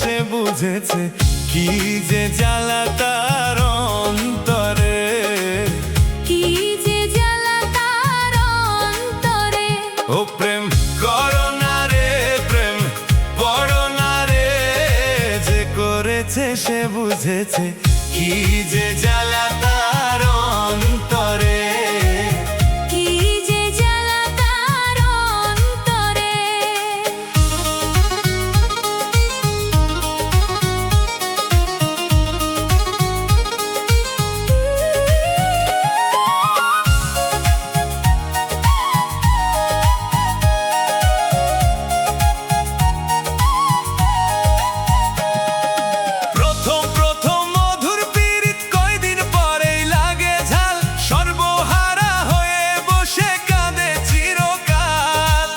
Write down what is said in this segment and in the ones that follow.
সে বুঝেছে কি যে জ্বালা তার অন্তরে, কি যে জ্বালা তার অন্তরে। ও প্রেম করো না রে, প্রেম পড়ো না রে, যে করেছে সে বুঝেছে কি যে জ্বালা তার অন্তরে। কি যে জ্বালা তার অন্তরে। প্রথম প্রথম মধুর পীড়িত কয়দিন পরেই লাগে ঝাল, সর্বহারা হয়ে বসে কাঁদে চিরকাল।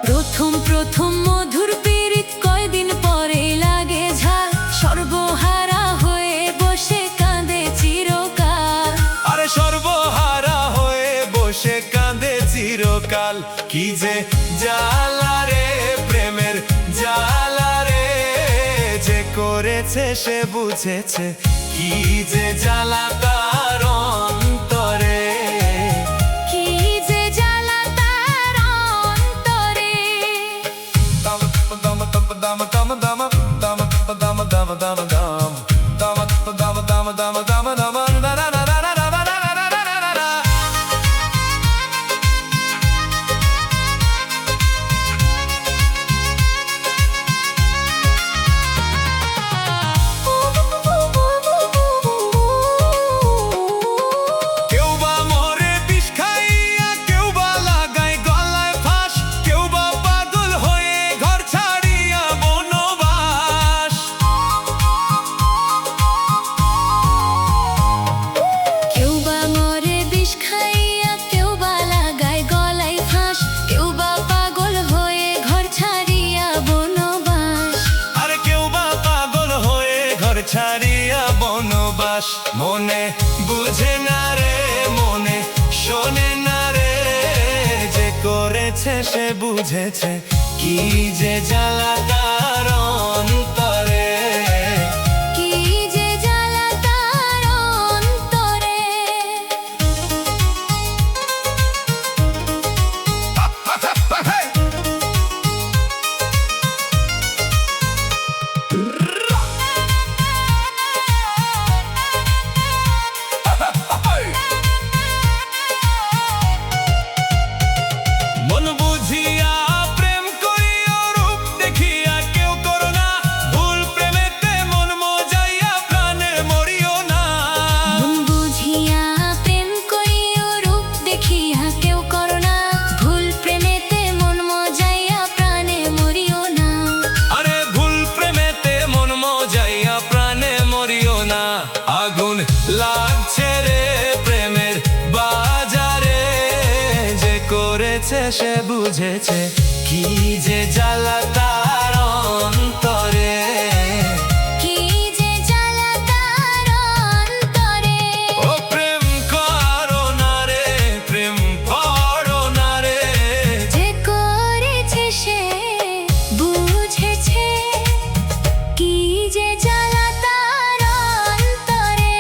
প্রথম প্রথম মধুর পীড়িত কয়দিন পরে লাগে ঝাল, সর্বহারা হয়ে বসে কাঁদে চিরকাল। আরে সর্বহারা হয়ে বসে কাঁদে চিরকাল। কি যে জ্বালা রে, প্রেমের জ্বালা রে, যে করেছে সে বুঝেছে কি যে জ্বালা তার অন্তরে। কি যে জ্বালা তার অন্তরে। কেউ বা মরে বিষ খাইয়া, কেউ বা লাগায় গলায় ফাঁস, কেউ বা পাগল হয়ে ঘর ছাড়িয়া বনবাস। কেউ বা মরে বিষ খাইয়া, কেউ বা লাগায় গলায় ফাঁস, কেউ বা পাগল হয়ে ঘর ছাড়িয়া বনবাস। আরে কেউ বা পাগল হয়ে ঘর ছাড়িয়া বনবাস। মনে বুঝে না রে, মনে শোনে না রে, যে করেছে সে বুঝেছে কি যে জ্বালা তার অন্তরে। কি যে জ্বালা তার অন্তরে। মন বুঝিয়া প্রেম করিও, রূপ দেখিয়া কেউ করো না ভুল, প্রেমেতে মন মজাইয়া প্রাণে মরিও না। মন বুঝিয়া প্রেম করিও, রূপ দেখিয়া কেউ করো না ভুল, প্রেমেতে মন মজাইয়া প্রাণে মরিও না। আরে ভুল প্রেমেতে মন মজাইয়া প্রাণে মরিও না। আগুন লাগছে রে প্রেমের বাজারে, যে করেছে সে বুঝেছে কি যে জ্বালা তার অন্তরে। কি যে জ্বালা তার অন্তরে। ও প্রেম করো না রে, প্রেম পড়ো না রে, যে করেছে সে বুঝেছে কি যে জ্বালা তার অন্তরে।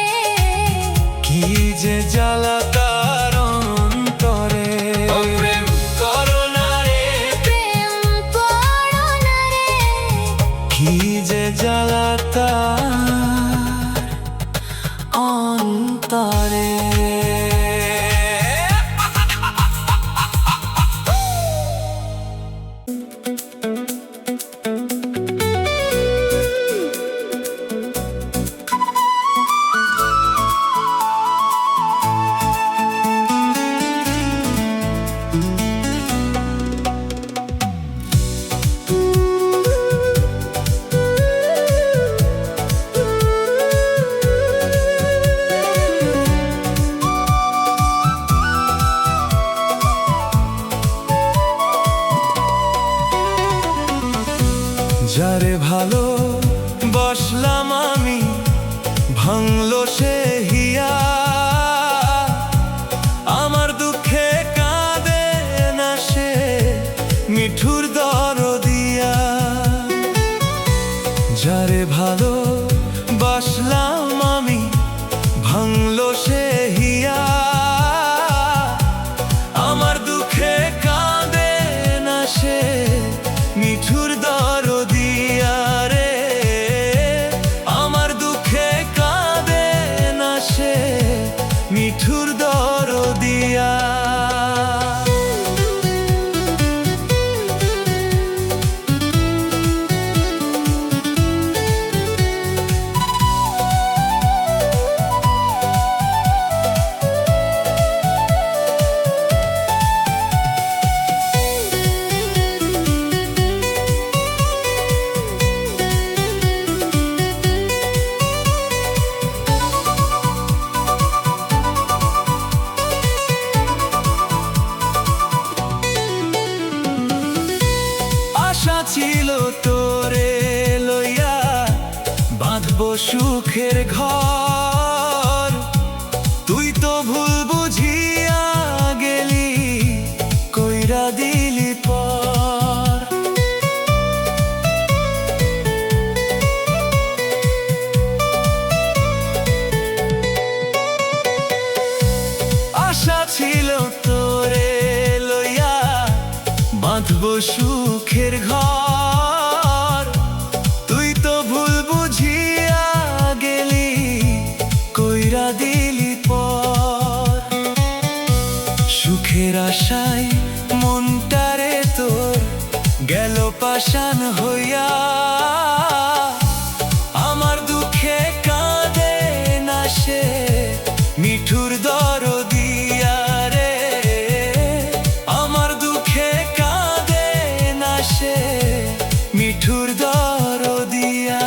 কি যে জ্বালা তার অন্তরে। ও প্রেম করো না রে, প্রেম পড়ো না রে, কি যে জ্বালা তার অন্তরে। যারে ভালো বসলাম আমি, ভাঙলো সে হিয়া। আমার দুঃখে কাঁদে না সে, মিঠুর দরদিয়া। যারে ভালো বাসলাম আমি ভাঙলো সে হিয়া, আমার দুঃখে কাঁদে না সে মিঠুর দরদিয়া রে, আমার দুঃখে কাঁদে না সে মিঠুর দরদিয়া। আশা ছিল তোরে লইয়া বাঁধবো সুখের ঘর, তুই তো ভুল বুঝিয়া গেলি কইরা দিলি পর। আশা ছিল তোরে লইয়া বাঁধবো সুখের ঘর, তুই তো ভুল বুঝিয়া গেলি কইরা দিলি পর। সুখের আশায় মনটারে তোর গেল পাষাণ হইয়া, আমার দুঃখে কাঁদে না সে মিঠুর দরদিয়া রে, আমার দুঃখে কাঁদে না সে মিঠুর দরদিয়া।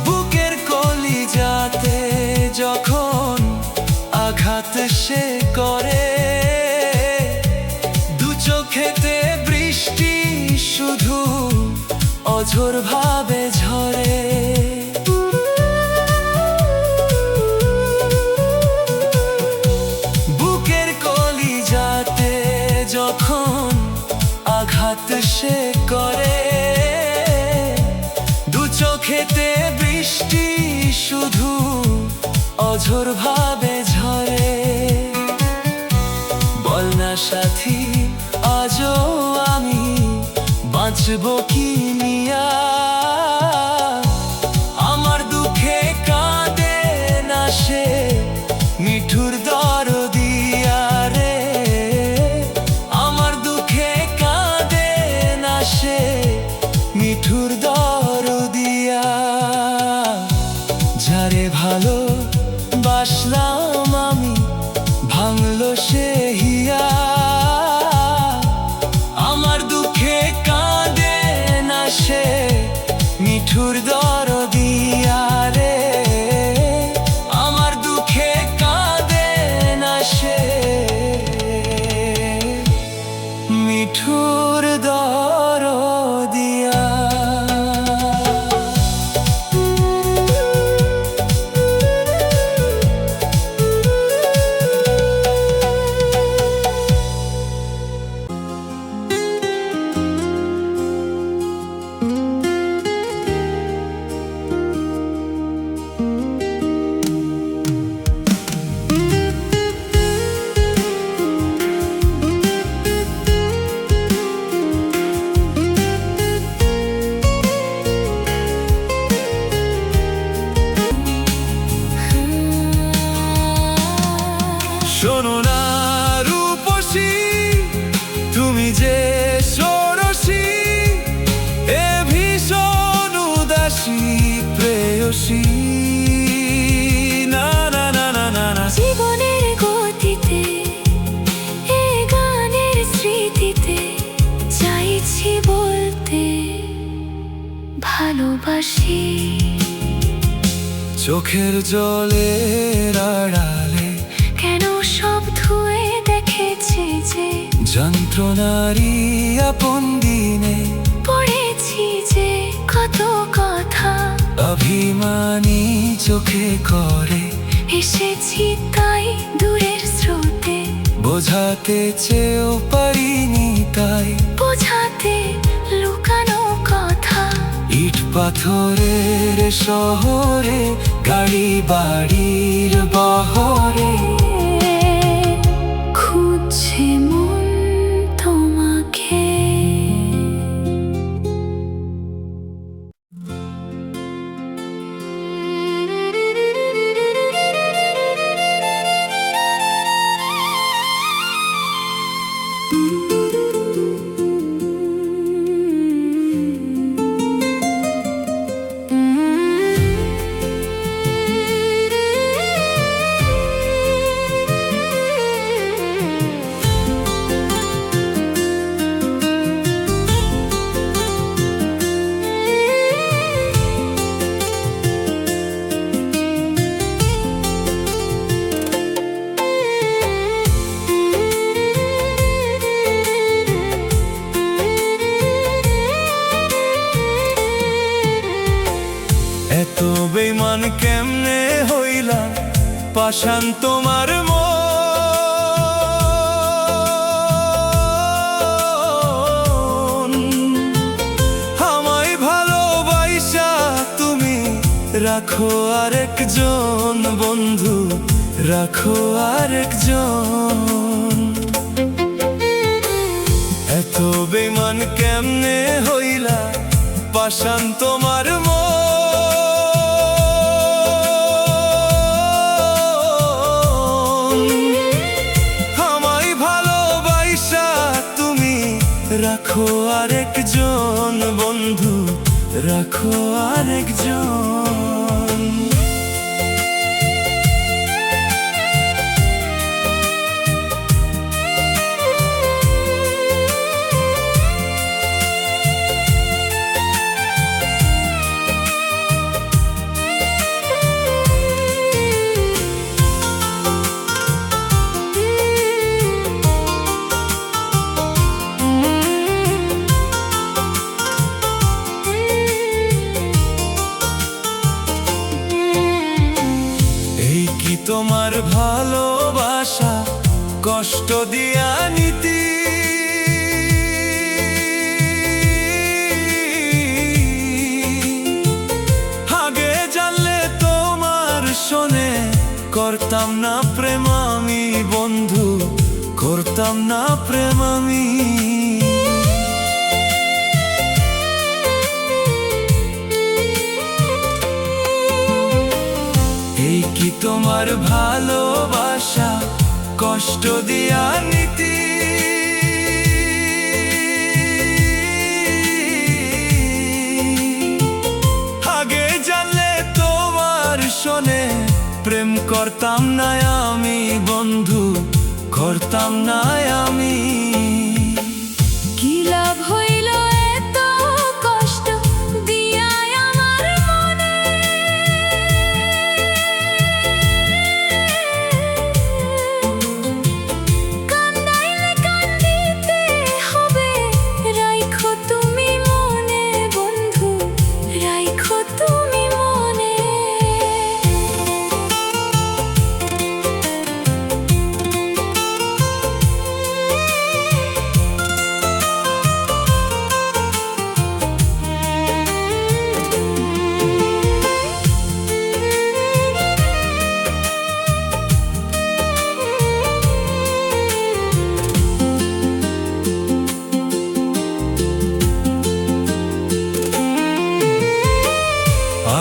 বুকের কলিজাতে যখন আঘাত সে করে, দু চোখেতে বৃষ্টি শুধু অঝোর ভাবে ঝরে। বুকের কলিজাতে যখন আঘাত সে করে, দু চোখেতে বৃষ্টি শুধু অঝোর ভাবে ঝরে। বল না সাথী আজও আমি বাঁচবো কি নিয়া, আমার দুঃখে কাঁদে না সে মিঠুর দরদিয়া রে, আমার দুঃখে কাঁদে না সে মিঠুর দরদিয়া। যারে ভালো বাসলাম আমি ভাঙলো সে হিয়া, আমার দুঃখে কাঁদে না সে মিঠুর দরদিয়া রে, আমার দুঃখে কাঁদে না সে মিঠুর দরদিয়া। শোনো না রূপসী, তুমি যে ষোড়শী, এ ভীষণ উদাসী প্রেয়সী। না না না না না না, জীবনের গতিতে এ গানের স্মৃতিতে চাইছি বলতে ভালোবাসি। হাসি। চোখের জলের আড়ালে কেন সব ধুয়ে দেখেছি যে যন্ত্রণারই আপন দিনে পড়েছি যে কত কথা, অভিমানী চোখে করে এসেছি তাই দূরের স্রোতে, বোঝাতে চেয়েও পারিনি তাই বোঝাতে লুকানো কথা। ইট পাথরের শহরে গাড়ি বাড়ির বহরে খুঁজছে মন তোমাকে। এত বেইমান কেমনে হইলা পাষাণ তোমার মন, আমায় ভালোবাসা তুমি রাখো আরেকজন বন্ধু, রাখো আরেকজন। এত বেইমান কেমনে হইলা পাষাণ তোমার মন, রাখো আরেকজন বন্ধু, রাখো আরেকজন। তোমার ভালোবাসা কষ্ট দিয়া নীতি, আগে জানলে তোমার শোনে করতাম না প্রেম আমি বন্ধু, করতাম না প্রেম আমি। এই কি তোমার ভালোবাসা কষ্ট দিয়া নীতি, আগে জানলে তোমার শোনে প্রেম করতাম না আমি বন্ধু, করতাম না আমি। কি লাভ হইল এত কষ্ট দিয়া আমার মনে, কান্দাইলে কান্দিতে হবে, রাইখো তুমি মনে বন্ধু, রাইখো তুমি মনে।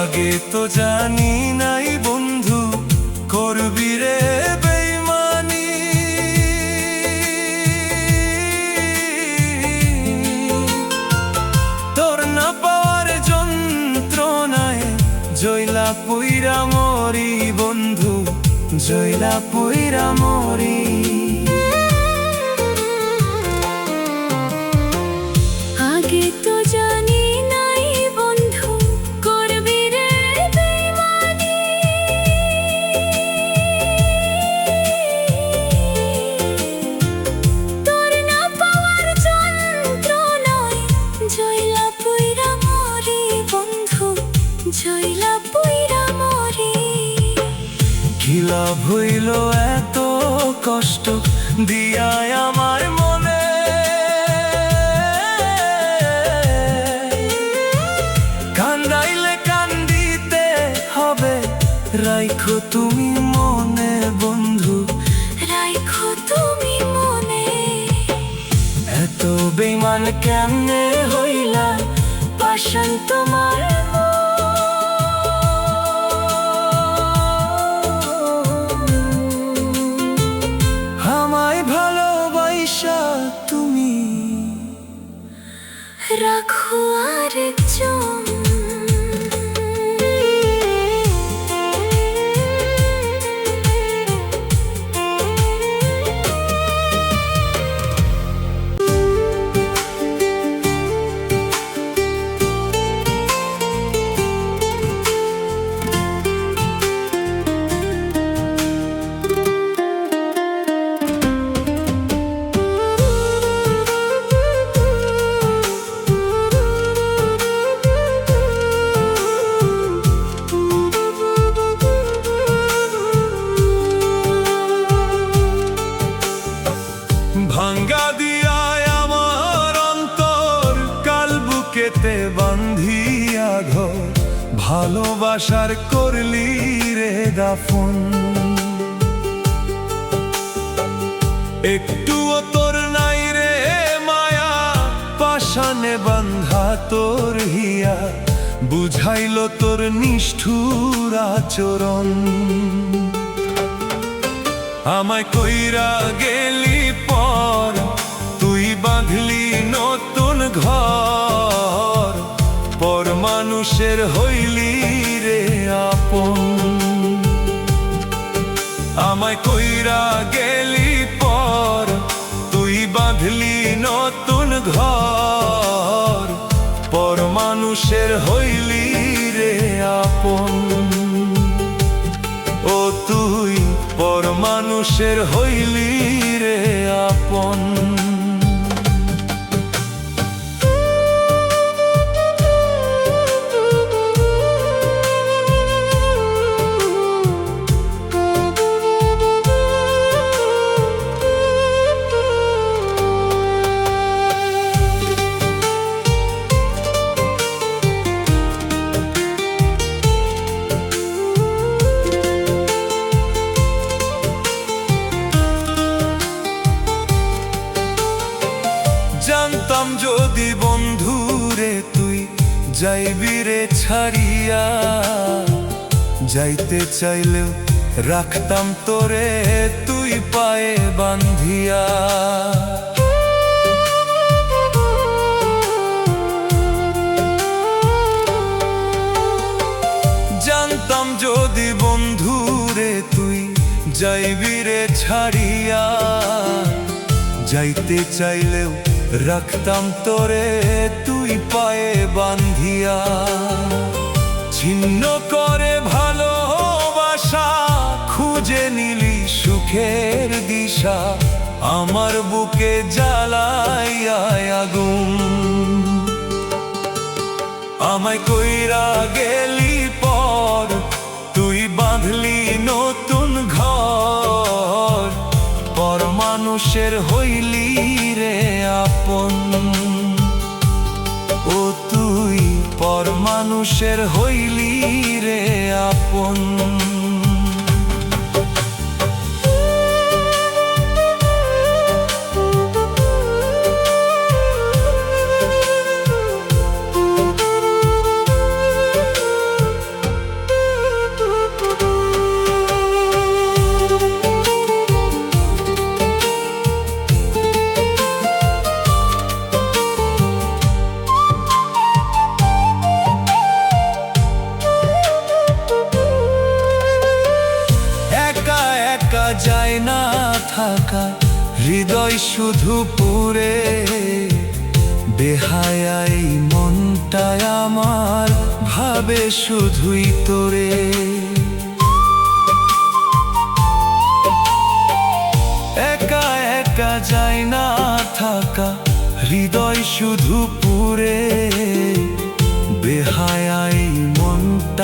আগে তো জানি নাই বন্ধু করবি রে বেইমানি, তোর না পাওয়ার যন্ত্রণায় জয়লা পুইরা মরি বন্ধু, জয়লা পুইরা মরি। আগে তো জানি নাই বন্ধু চইলা পুইরা মরি। কি লাভ হইল এত কষ্ট দিয়ায় আমার মনে, কান্দাইলে কান্দিতে হবে, রাইখো তুমি মনে বন্ধু, রাইখো তুমি মনে। এত বেইমান কেমনে হইলা পাষাণ তোমার আমায় ভালোবাসা তুমি রাখো আরেকজন। ভাঙ্গা দিয়ায় আমার অন্তর, কাল বুকেতে বান্ধিয়া ঘর, ভালোবাসার করলি রে দাফন। একটুও তোর নাই রে মায়া, পাষাণে বান্ধা তোর হিয়া, বুঝাইল তোর নিষ্ঠুর আচরণ। আমায় কইরা গেলি পর, তুই বাঁধলি নতুন ঘর, পর মানুষের হইলি রে আপন। আমায় কইরা গেলি পর, তুই বাঁধলি নতুন ঘর, পর মানুষের হইলি রে আপন। ও তুই পর মানুষের হইলি রে আপন। জানতাম যদি বন্ধুরে তুই যাইবি রে ছাড়িয়া, যাইতে চাইলেও রাখতাম তোরে তুই পায়ে বান্ধিয়া। জানতাম যদি বন্ধুরে তুই যাইবি রে ছাড়িয়া, যাইতে চাইলেও রাখতাম তোরে তুই পায়ে বান্ধিয়া। ছিন্ন করে ভালোবাসা, খুঁজে নিলি সুখের দিশা, আমার বুকে জ্বালাইয়া আগুন। আমায় কইরা গেলি পর, তুই বাঁধলি নতুন ঘর, পর মানুষের হইলি রে আপন। ও তুই পর মানুষের হইলি রে আপন। যায় না থাকা, হৃদয় শুধু পুরে, বেহায়াই মনটায় আমার ভাবে শুধুই তোরে। একা একা যায় না থাকা, হৃদয় শুধু পুরে, বেহায়াই মনটা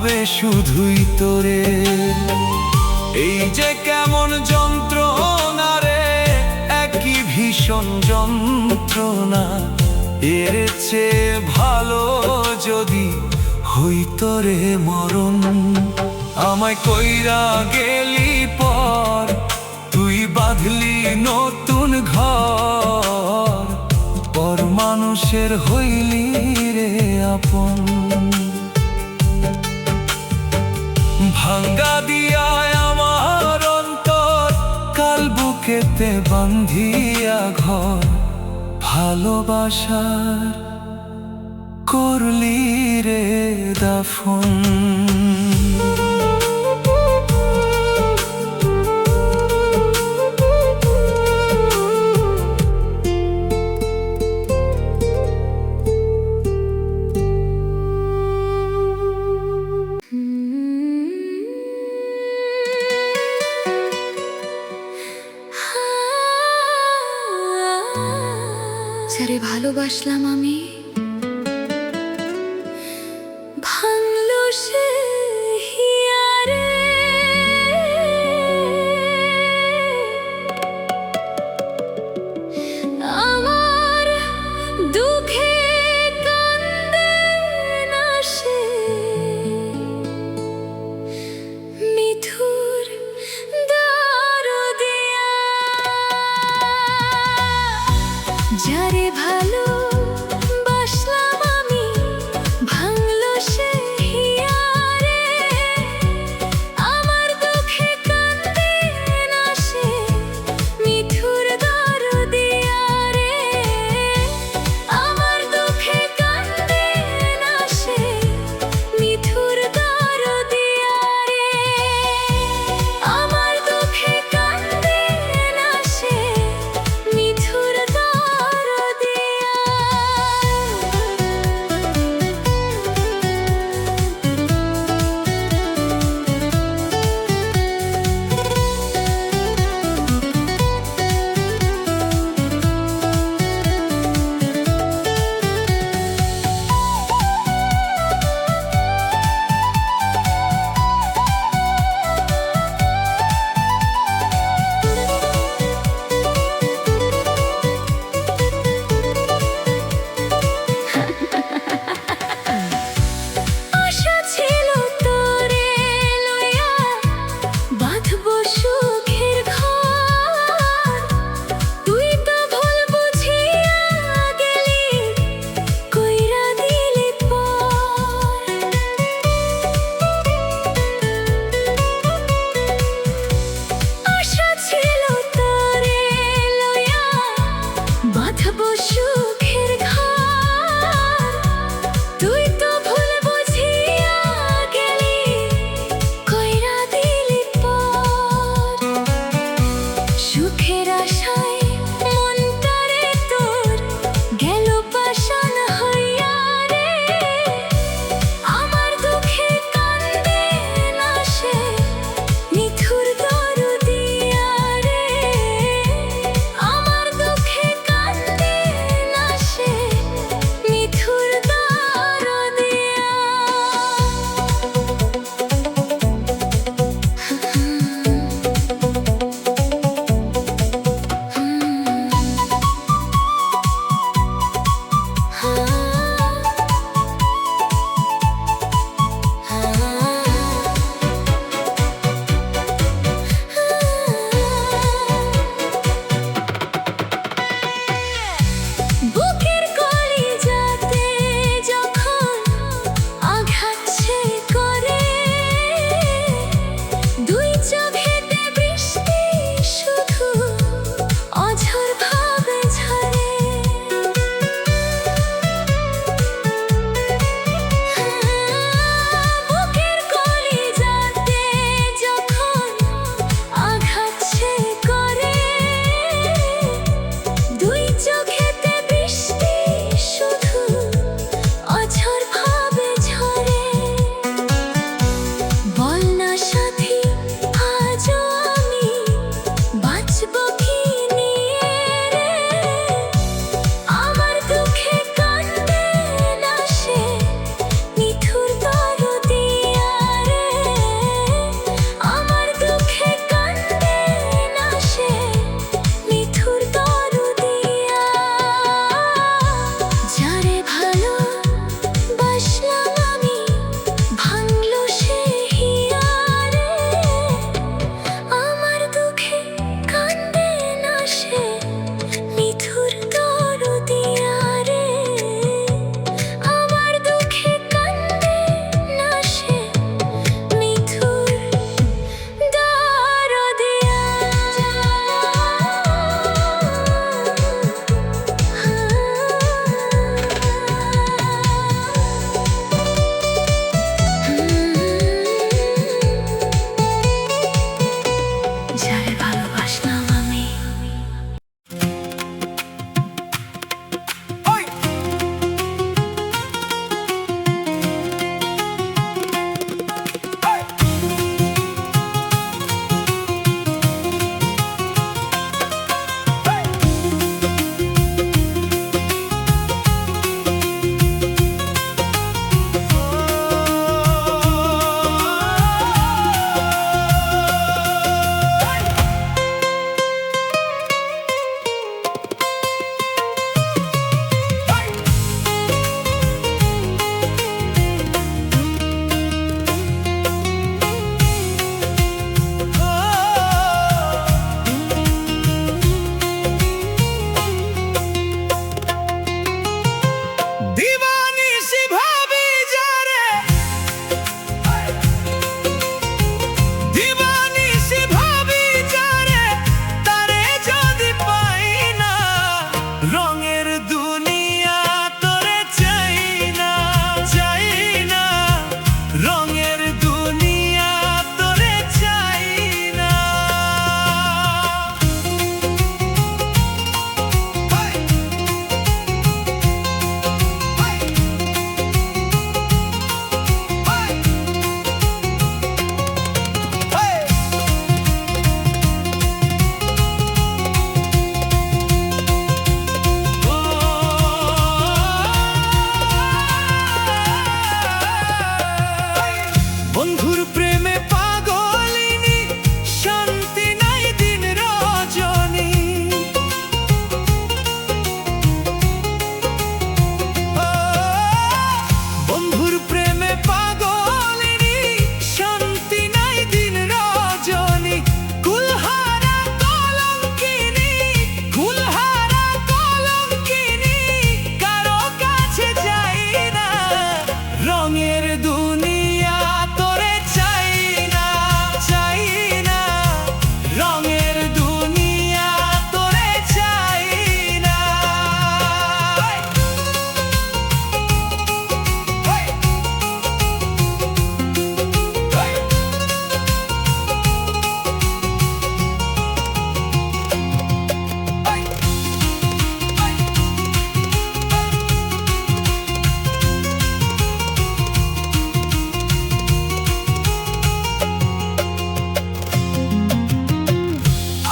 ভাবে শুধুই তোরে। এই যে কেমন যন্ত্রণা রে, একই ভীষণ যন্ত্রণা, এর চেয়ে ভালো যদি হইতো রে মরণ। আমায় কইরা গেলি পর, তুই বাঁধলি নতুন ঘর, পর মানুষের হইলি রে আপন। ভাঙ্গা দিয়ায় আমার অন্তর, কাল বুকেতে বান্ধিয়া ঘর, ভালোবাসার করলি রে দাফন। যারে ভালোবাসলাম আমি, ভাঙলো সে হিয়ারে। আমার দুঃখে কান্দে না সে, মিঠুর দরদিয়া। যারে ভালো রঙের দুনিয়া তোরে চাই না, চাই না, রঙের দুনিয়া তোরে চাই না।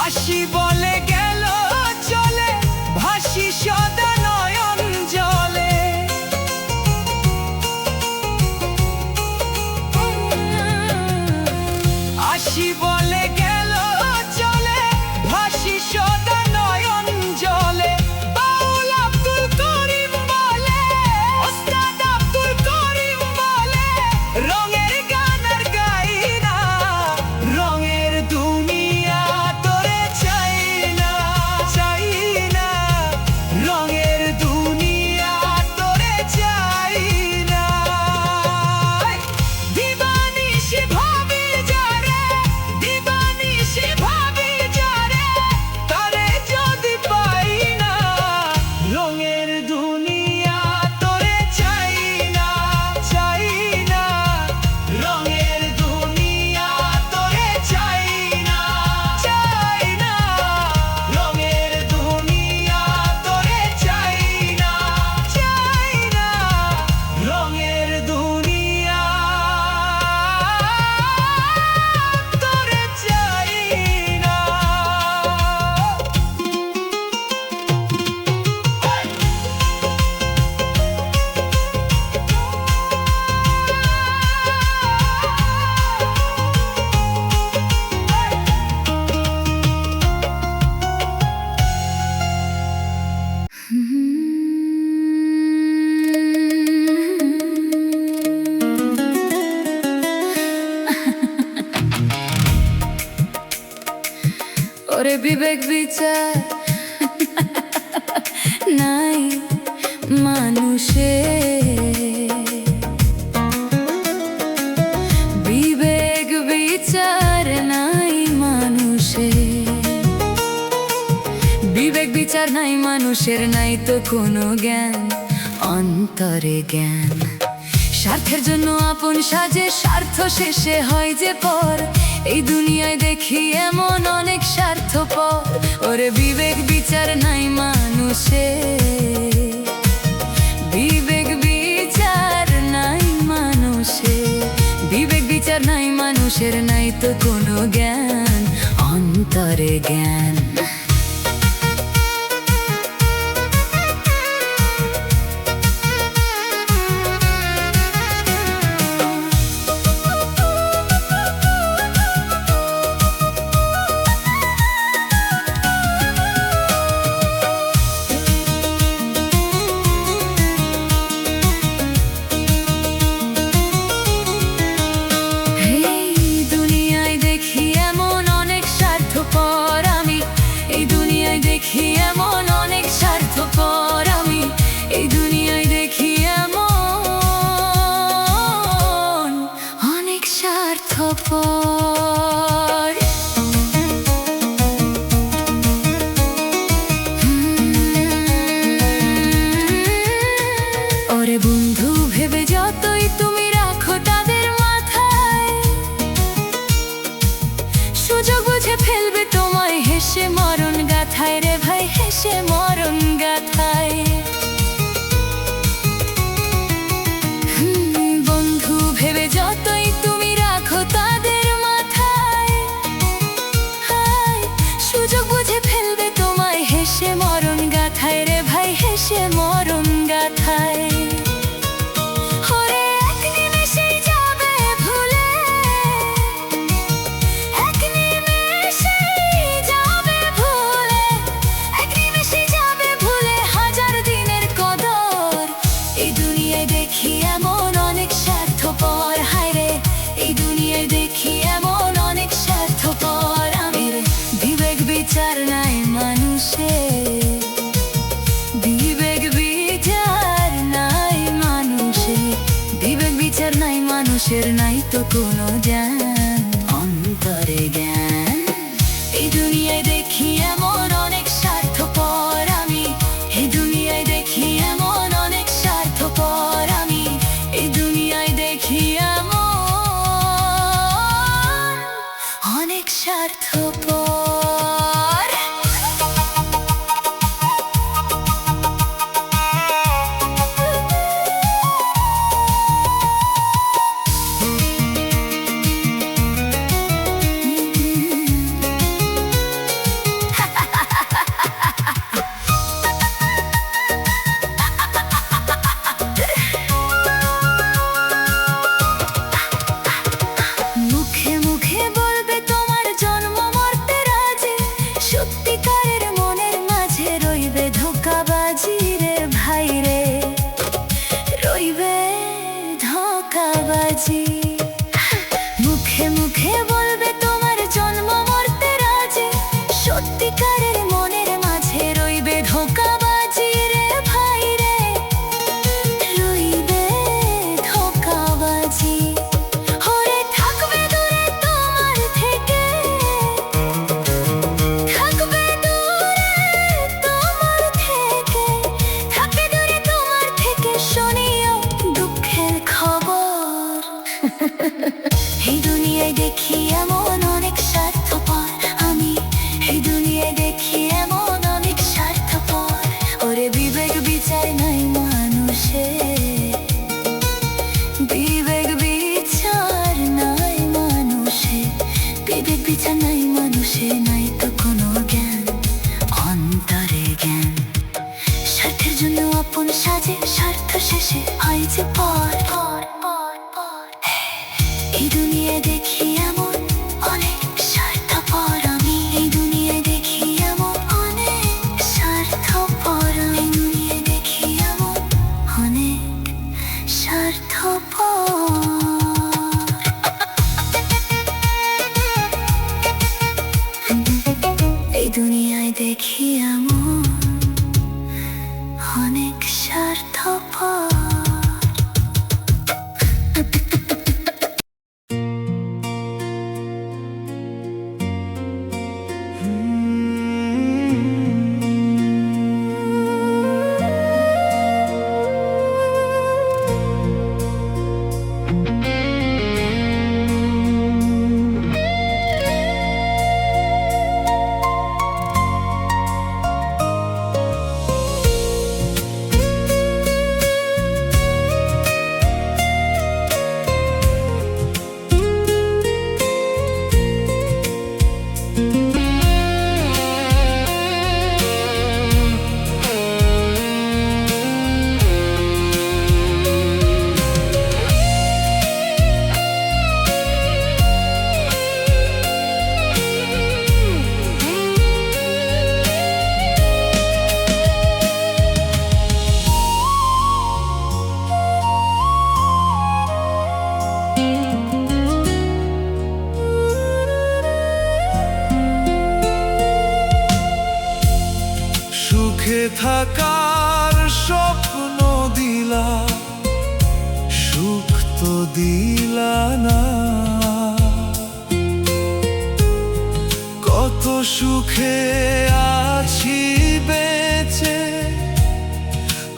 আসি বলে গেল চলে, ভাসি সদা নয়ন জলে। আসি বলে গেল চলে, ভাসি সদা নয়ন জলে। বাউল আব্দুল করিম বলে, ওস্তাদ আব্দুল করিম বলে, রঙের গান আর গাই না, রঙের দুনিয়া তোরে চাই না, চাই না, রঙের দুনিয়া তোরে চাই না। দিবানিশি ভাবি যারে, দিবানিশি ভাবি যারে, তারে যদি পাই না, রঙের দুনিয়া তোরে চাই না, চাই না, রঙের দুনিয়া তোরে চাই না, চাই না, রঙের দুনিয়া তোরে চাই না, চাই না, রঙের দুনিয়া তোরে চাই না। ওরে বিবেক বিচার নাই মানুষে, বিবেক বিচার নাই মানুষে, বিবেক বিচার নাই মানুষের, নাই তো কোনো জ্ঞান, অন্তরে জ্ঞান। স্বার্থের জন্য আপন সাজে, স্বার্থ শেষে হয় যে পর। এই দুনিয়ায় দেখি এমন অনেক স্বার্থপর। ওরে বিবেক বিচার নাই মানুষে, বিবেক বিচার নাই মানুষে, বিবেক বিচার নাই মানুষের, নাই তো কোনো জ্ঞান, অন্তরে জ্ঞান। এই দুনিয়ায় দেখি এমন অনেক স্বার্থপর। আমি এই মানুষের নাই তো কোনো জ্ঞান, অন্তরে জ্ঞান। এই দুনিয়ায় দেখি এমন অনেক স্বার্থপর আমি, এই দুনিয়ায় দেখি এমন অনেক স্বার্থপর আমি, এই দুনিয়ায় দেখি এমন অনেক স্বার্থপর। মুখে মুখে বলবে তোমার জন্ম মরতে রাজি, সত্যিকারের মনের মাঝে রইবে ধোঁকাবাজি রে ভাই রে, রইবে ধোঁকাবাজি। মুখে মুখে বলবে তোমার জন্ম মরতে রাজি, সত্যিকারের মনের মাঝে রইবে ধোঁকাবাজি রে ভাই রে, রইবে ধোঁকাবাজি। ওরে থাকবে দূরে তোমার থেকে, থাকবে দূরে তোমার থেকে, থাকে দূরে তোমার থেকে শুনিও দুঃখের খবর। এই দুনিয়ায় দেখি এমন অনেক স্বার্থপর আমি, এই দুনিয়ায় দেখি এমন অনেক স্বার্থপর। ওরে বিবেক বিচার নাই মানুষের, বিবেক বিচার নাই মানুষের, বিবেক বিচার নাই মানুষের, নাই তো কোনো জ্ঞান, অন্তরে জ্ঞান। স্বার্থের জন্য আপন সাজে, স্বার্থ শেষে হয় যে পর পর পর পর। এই দুনিয়ায় দেখি এমন অনেক স্বার্থপর আমি, এই দুনিয়ায় দেখি এমন অনেক স্বার্থপর আমি, এই দুনিয়ায় দেখি এমন অনেক স্বার্থপর। এই দুনিয়ায় দেখি এমন অনেক স্বার্থপর। সুখে থাকার স্বপ্ন দিলা, সুখ তো দিলা না। কত সুখে আছি বেঁচে,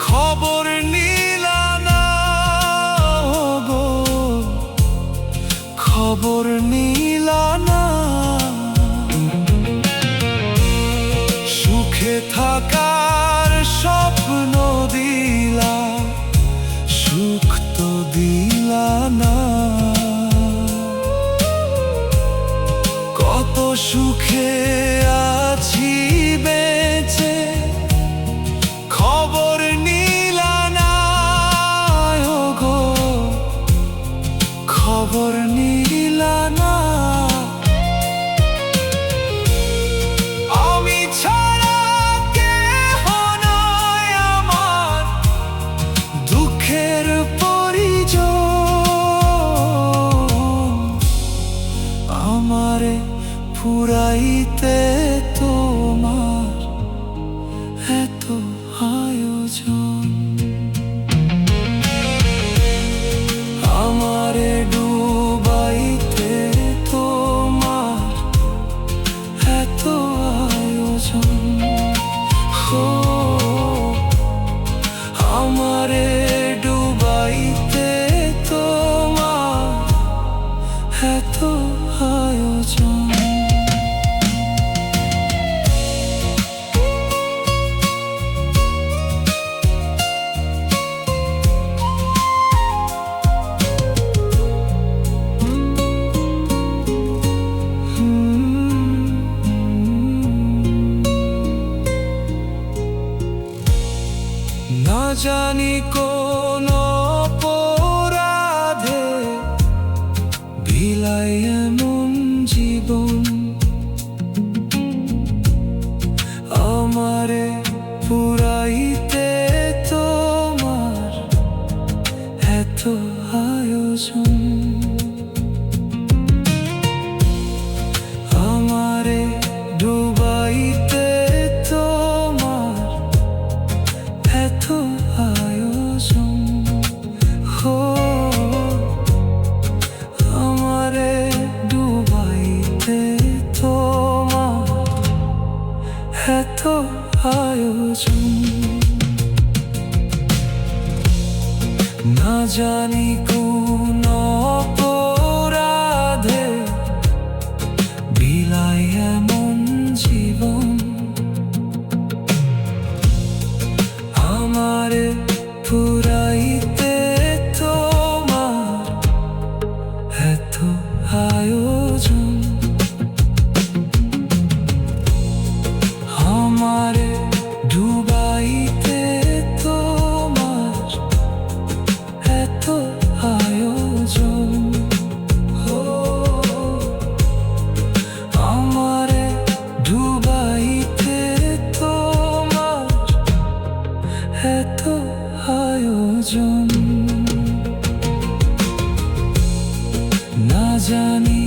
খবর নিলা না গো, খবর নিলা না। সুখে থাকার স্বপ্ন দিলা, সুখ তো দিলা না। কত সুখে আছি বেঁচে, খবর নিলা না গো, খবর নিলা না। আমি ছাড়া কেহ নাই আমার, দুঃখের পরিজন। আমারে ফুরাইতে তোমার এত আয়োজন, আমারে এত আয়োজন। না জানি কোন অপরাধে ভিলাই এমন জীবন, আমারে পুরাইতে তোমার এত আয়োজন। আমারে ডুবাইতে তোমার এত আয়োজন। হো আমারে ডুবাইতে তোমার এত আয়োজন। না জানি কোন অপরাধে বিলাই এমন জীবন, আমারে পুরাইতে তোমার এত আয়োজন। আমারে ডুবাইতে তোমার এত আয়োজন। ও আমারে ডুবাইতে তোমার এত আয়োজন। না জানি